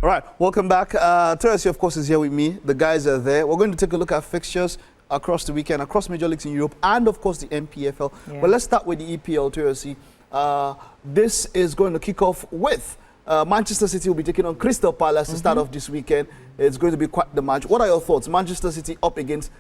All right, welcome back. Teresi, of course, is here with me. The guys are there. We're going to take a look at fixtures across the weekend, across major leagues in Europe, and of course the MPFL. Yeah. But let's start with the EPL, Teresi. This is going to kick off with Manchester City will be taking on Crystal Palace to start off this weekend. It's going to be quite the match. What are your thoughts? Manchester City up against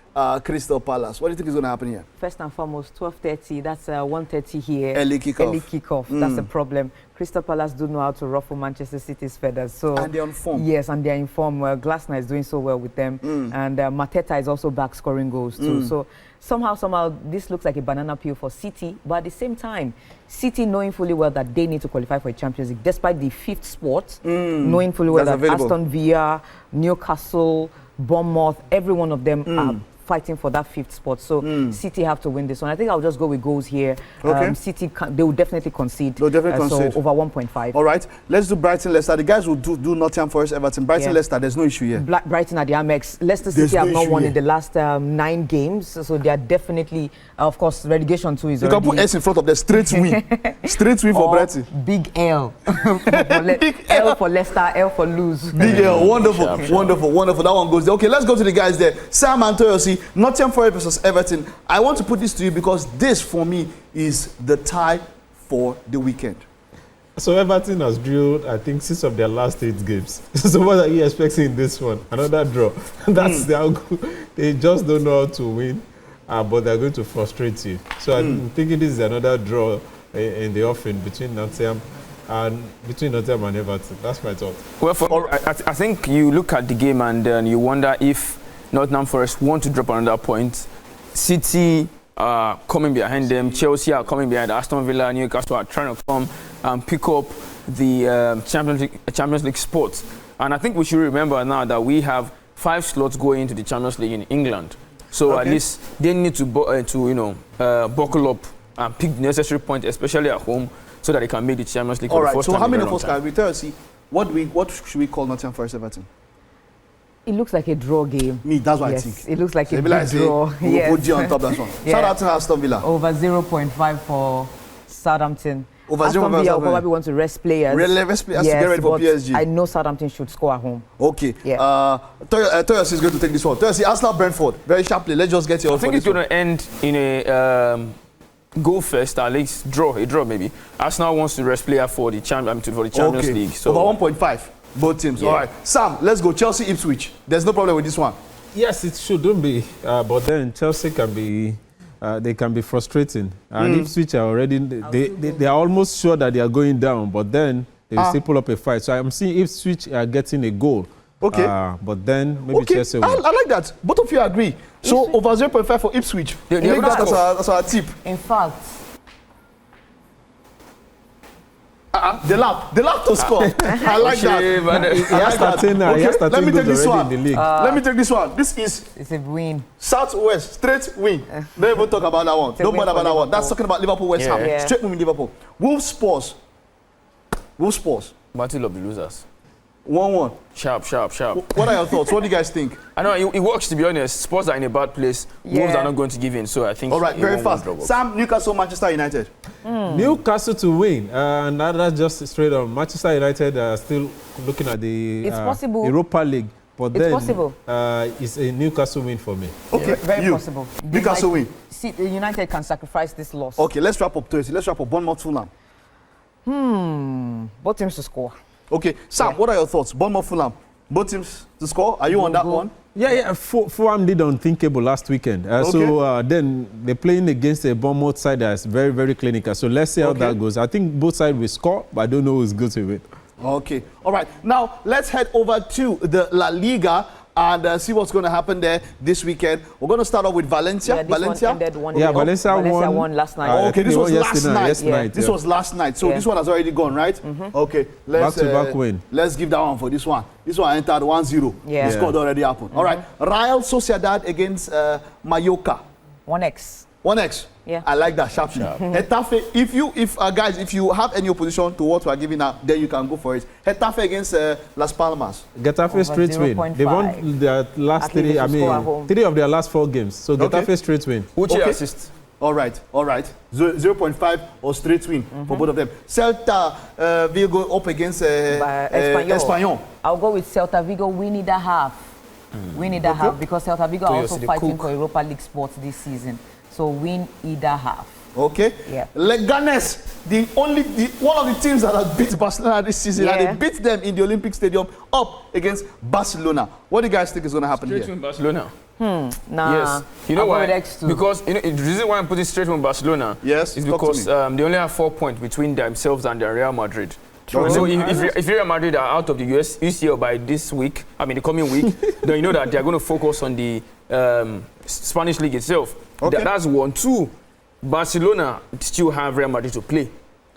Crystal Palace. What do you think is going to happen here? First and foremost, 12:30. That's 1:30 here. Early kickoff. Early kickoff. That's the problem. Crystal Palace do know how to ruffle Manchester City's feathers. So And they're on form. Yes, and they're in form. Glasner is doing so well with them, and Mateta is also back scoring goals too. So somehow, this looks like a banana peel for City. But at the same time, City knowing fully well that they need to qualify for a Champions League, despite the 5th spot, knowing fully well That's that available. Aston Villa, Newcastle, Bournemouth, every one of them are fighting for that 5th spot. So City have to win this one. I think I'll just go with goals here. Okay. City, they will definitely concede. They'll definitely concede. So over 1.5. All right, let's do Brighton Leicester. The guys will do Nottingham Forest Everton. Brighton Leicester, there's no issue here. Brighton at the Amex. Leicester There's City have no not issue won here. in the last 9 games, so they are definitely, of course, relegation too is You can put S in front of the straight win. Straight win for or Brighton. big L. L for Leicester, L for lose. Big L, wonderful, wonderful. That one goes there. Okay, let's go to the guys there. Sam and Toyosi, Nottingham Forest versus Everton. I want to put this to you because this, for me, is the tie for the weekend. So Everton has drilled, I think, 6 of their last 8 games. So what are you expecting in this one? Another draw. That's their goal. They just don't know how to win, but they're going to frustrate you. So I'm thinking this is another draw in the offing between Nottingham and Everton. That's my thought. Well, I think you look at the game and you wonder if Nottingham Forest want to drop another point. City are coming behind them. Chelsea are coming behind. Aston Villa, Newcastle are trying to come and pick up the Champions League spots. And I think we should remember now that we have 5 slots going into the Champions League in England. So at least they need to buckle up and pick the necessary points, especially at home, so that they can make the Champions League. All for the right, first so time how in a many very of us long can we Toyosi? What should we call Nottingham Forest Everton? It looks like a draw game. Me, that's what Yes, I think. it looks like So a be like big say, draw. we'll Yes. put G on top, that's one. Yeah. Shout out to Aston Villa. Over 0.5 for Southampton. Over Aston 0.5 Villa will Southampton. probably want to rest players. Rest players to get ready for but PSG. I know Southampton should score at home. Okay. Yeah. Toyosi is going to take this one. Toyosi, Arsenal Brentford. Very sharply. Let's just get your I think it's going to end in a goal first, at least a draw maybe. Arsenal wants to rest player for the Champions League. So over 1.5, both teams. Yeah. All right. Sam, let's go. Chelsea Ipswich. There's no problem with this one. Yes, it shouldn't be, but then Chelsea can be, they can be frustrating. And Ipswich are already, they are almost sure that they are going down, but then they will still pull up a fight. So I'm seeing Ipswich are getting a goal. Okay. But then maybe Chelsea I will. like that. Both of you agree. So over 0.5 for Ipswich. They I think will that's our tip. In fact, The lap to score. I like that. Shame, and, I like that. He has 13 let me take goals this already one. in the league. Let me take this one. This is it's a win. Southwest, straight win. Don't even talk about that one. a Don't win bother for about that one. Liverpool. That's talking about Liverpool West Ham. Yeah. Straight win with Liverpool. Wolves Spurs. Battle of the losers. 1-1. Sharp. What are your thoughts? What do you guys think? I know it works, to be honest. Spurs are in a bad place. Wolves are not going to give in, so I think. All right, it very won't fast. drop off. Sam, Newcastle, Manchester United. Newcastle to win, and that's just straight on. Manchester United are still looking at the It's possible. Europa League, but It's then possible. It's a Newcastle win for me. Okay, Very you. possible. Newcastle win. See, the United can sacrifice this loss. Okay, let's wrap up Thursday. Let's wrap up Bournemouth, Fulham. Both teams to score. Okay, Sam, what are your thoughts? Bournemouth, Fulham. Both teams to score. Are you on that one? Yeah. Fulham did unthinkable last weekend. So then they're playing against a Bournemouth side that's very, very clinical. So let's see how that goes. I think both sides will score, but I don't know who's good to win. Okay, all right. Now, let's head over to the La Liga and see what's going to happen there this weekend. We're going to start off with Valencia. Yeah, this Valencia. one ended 1-0. Yeah, Valencia won last night. Oh, okay, this was last night. This was last night. So this one has already gone, right? Okay, let's Back-to-back win. Let's give that one for this one. This one entered 1-0. Yeah. The score already happened. All right, Real Sociedad against Mallorca. 1x. 1x. Yeah. I like that sharply. Getafe, if you have any opposition to what we are giving out, then you can go for it. Getafe against Las Palmas. Getafe Over straight win. 0.5. They won their last At least they should score at home. 3 of their last 4 games. So Getafe straight win. Uche Okay. assist. All right. 0.5 or straight win for both of them. Celta Vigo up against Espanyol. Espanyol. I'll go with Celta Vigo. We need a half. We need a half because Celta Vigo are also Toyosi, the fighting cook. for Europa League spots this season. So win either half. Okay. Yeah. Leganes, one of the teams that has beat Barcelona this season, and Yeah. they beat them in the Olympic Stadium up against Barcelona. What do you guys think is going to happen Straight here? win Barcelona. Nah. Yes. You know I'll go why? with X2. Because the reason why I'm putting straight win Barcelona Yes, is talk to because me. they only have 4 points between themselves and their Real Madrid. True. So if Real Madrid are out of the UCL by this week, the coming week, then you know that they're going to focus on the Spanish league itself. Okay. That's 1. 2. Barcelona still have Real Madrid to play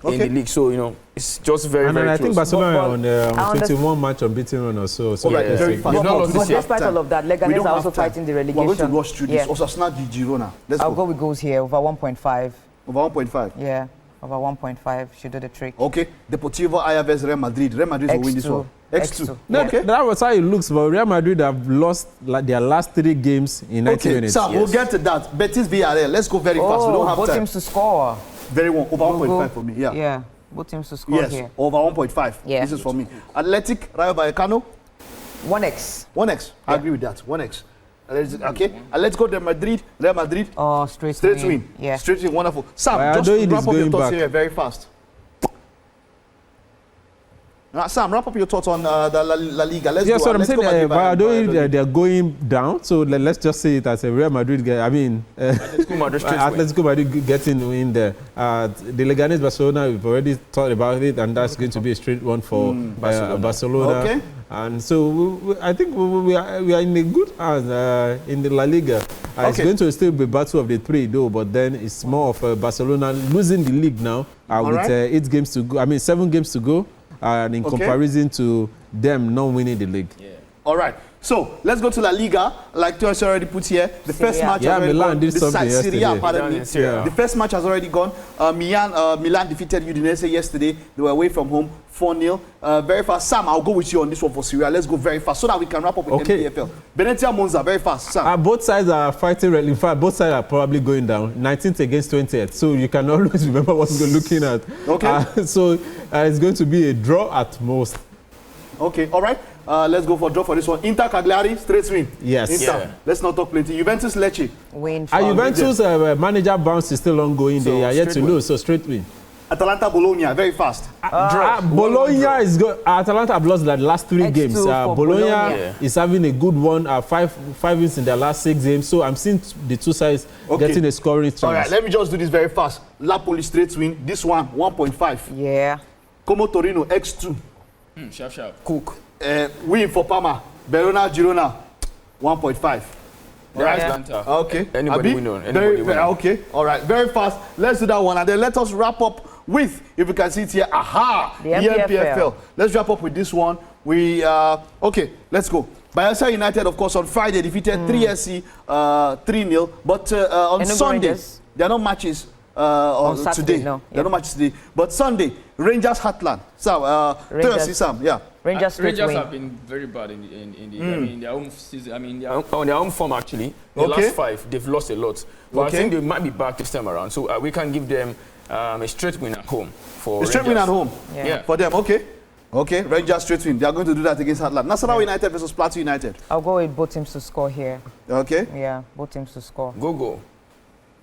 in the league, so it's just very, And very then I close. think Barcelona are on I 21 match unbeaten run or so. So All right, Yeah. very They've fast. not lost But this year. despite all of that, We Leganes don't are have also time. fighting the We're relegation. going to rush through this. Osasuna Girona. Let's I'll go. go with goals here over 1.5. Over 1.5. Yeah, over 1.5 should do the trick. Okay. Deportivo Alaves, Real Madrid. Real Madrid will win this X2. one. X2. Yeah. Okay. That was how it looks, but Real Madrid have lost their last 3 games in 90 Okay, minutes. Sam, we'll get to that. Betis VRL. Let's go very fast. We don't have both time. teams to score. Very well. Over We'll 1.5 go- for me. Yeah. Yeah, both teams to score Yes. here. Over 1.5. Yeah. This is for me. Athletic, Rayo Vallecano. 1x. 1x. I agree with that. 1x. Okay. And let's go to Madrid. Real Madrid. Oh, straight Win. Yeah. Straight win. Wonderful. Sam, Valladolid just is wrap up your going thoughts back. here very fast. Sam, wrap up your thoughts on the La Liga. Let's Yes, go. what I'm Let's saying, go back to Valladolid, they're going down. So let's just say it as a Real Madrid game. Atletico Madrid straight win. Atletico Madrid getting in there. The Leganes Barcelona, we've already thought about it, and that's going to be a straight one for Barcelona. Okay. And so I think we are in a good hands in the La Liga. It's Okay. going to still be battle of the 3 though, but then it's more of Barcelona losing the league now with right. 8 games to go. 7 games to go, and in Okay. comparison to them not winning the league. All right. So let's go to La Liga. Like Toyosi already put here, the first Serie A. match Yeah, has already Milan gone. did The something Serie A, yesterday. pardon Milan me. in Serie A. Yeah. The first match has already gone. Milan defeated Udinese yesterday. They were away from home, 4-0. Very fast. Sam, I'll go with you on this one for Serie A. Let's go very fast so that we can wrap up with Okay. NPFL. Venezia Monza, very fast. Sam. Both sides are fighting. In fact, both sides are probably going down. 19th against 20th. So you can always remember what you're looking at. Okay. So it's going to be a draw at most. Okay, all right. Let's go for draw for this one. Inter Cagliari, straight win. Yes. Inter. Yeah. Let's not talk plenty. Juventus Lecce. Win. Juventus manager bounce is still ongoing. So, They are yet to straight win. lose. So straight win. Atalanta Bologna, very fast. Bologna is good. Atalanta have lost the last 3 X2 games. for Bologna Bologna. is having a good one. 5 wins in their last 6 games. So I'm seeing the 2 sides Okay. getting a scoring chance. All right, let me just do this very fast. Napoli straight win. This one, 1.5. Yeah. Como Torino, X2. Sharp. Cook. Win for Parma. Verona Girona, 1.5. They're Right. Atlanta. Okay. Anybody Abi? win on. Very, Anybody win. okay. All right. Very fast. Let's do that one. And then let us wrap up with, if you can see it here, The MPFL. Let's wrap up with this one. Okay, let's go. Bayelsa United, of course, on Friday defeated 3SC 3-0. But on Enugu Sunday, Rangers. there are no matches On Saturday, today. no. There are no matches today. But Sunday, Rangers Heartland. Sam, Rangers. Sam, yeah. Rangers straight Rangers win. have been very bad in their own season. On their own form actually. The Okay. last 5, they've lost a lot. But Okay. I think they might be back this time around. So we can give them a straight win at home for A straight win Rangers. at home. Yeah. For them, okay. Okay, Rangers straight win. They are going to do that against Heartland. Nasarawa United versus Plateau United. I'll go with both teams to score here. Okay, Yeah, both teams to score. Go.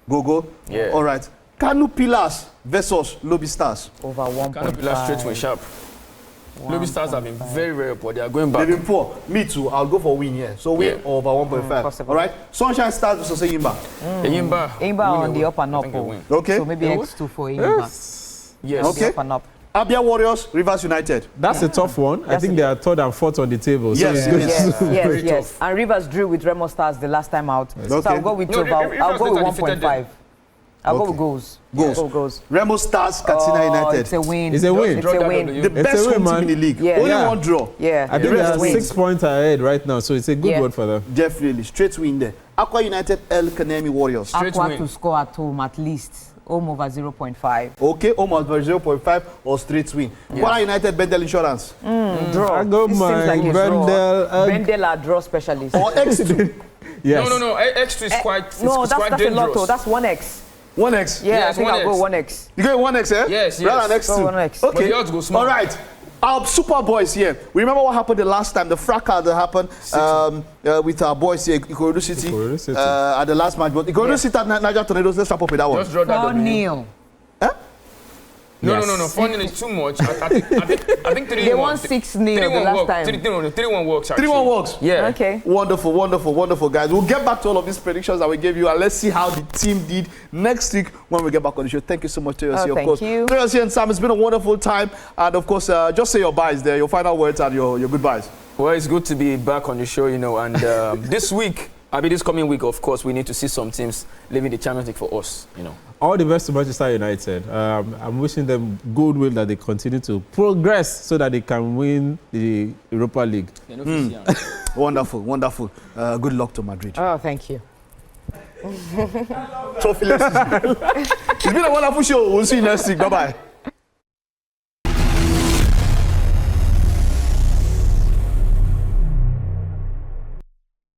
go. Yeah. All right. Kanu Pillars versus Lobby Stars. Over 1.5. Kind of be like straight win sharp. Lobby Stars have been 1.5. very, very poor. They are going back. They've been poor. Me too. I'll go for win here. So win Yeah. over 1.5. possible. All right. Sunshine Stars versus Eyimba. Eyimba. Imba on the up and up. I think they win. Okay. So maybe Yeah, X2 for Imba. Yes. Okay. Up and up. Abia Warriors, Rivers United. That's a tough one. I think they are 3rd and 4th on the table. So Yes, it's yes. good. Yes, Very yes. tough. And Rivers drew with Remo Stars the last time out. So Okay. I'll go with No, I'll Rivers go with later defeated 1.5. I'll go Okay. with goals. Goals. I'll go goals. Remo Stars, Katsina United. It's a win. It's a win. It's a Draw win. that The W. It's best a win, home team man. in the league. Yeah. Only Yeah. one draw. Yeah. I think The they rest are wins. 6 points ahead right now. So it's a good Yeah. one for them. Definitely. Straight win there. Aqua United, El Kanemi Warriors. Straight Aqua win. to score at home at least. Home over 0.5. Okay, almost 0.5 or straight win. Kwara United, Bendel Insurance. Draw. I go This seems my like a Bendel, draw. Bendel are draw specialist. Or X2. Yes. No. X2 is quite. No, it's that's quite a dangerous. lotto. That's 1x. 1x. Yeah, Yes, I think I'll go 1x. 1x. You get 1x, eh? Yes, Rather yes. than X2. Go 1x. Okay. But the odds go small. All right. Our Super Boys here. We remember what happened the last time, the fracas that happened with our boys here, Ikorodu City, at the last match. But Ikorodu City at Niger Tornadoes, let's wrap up with that one. Just draw that 4-0. Huh? No, 4-0 is too much. I think 3-1. They won 6-0 the last time. 3-1 works, actually. 3-1 works. Yeah. Okay. Wonderful, wonderful, wonderful, guys. We'll get back to all of these predictions that we gave you, and let's see how the team did next week when we get back on the show. Thank you so much, Toyosi, of course. Thank you. Toyosi and Sam, it's been a wonderful time. And of course, just say your byes there, your final words and your goodbyes. Well, it's good to be back on the show, and this week, this coming week, of course, we need to see some teams leaving the Champions League for us, All the best to Manchester United. I'm wishing them goodwill that they continue to progress so that they can win the Europa League. Wonderful, wonderful. Good luck to Madrid. Oh, thank you. Trophyless. It's been a wonderful show. We'll see you next week. Bye-bye.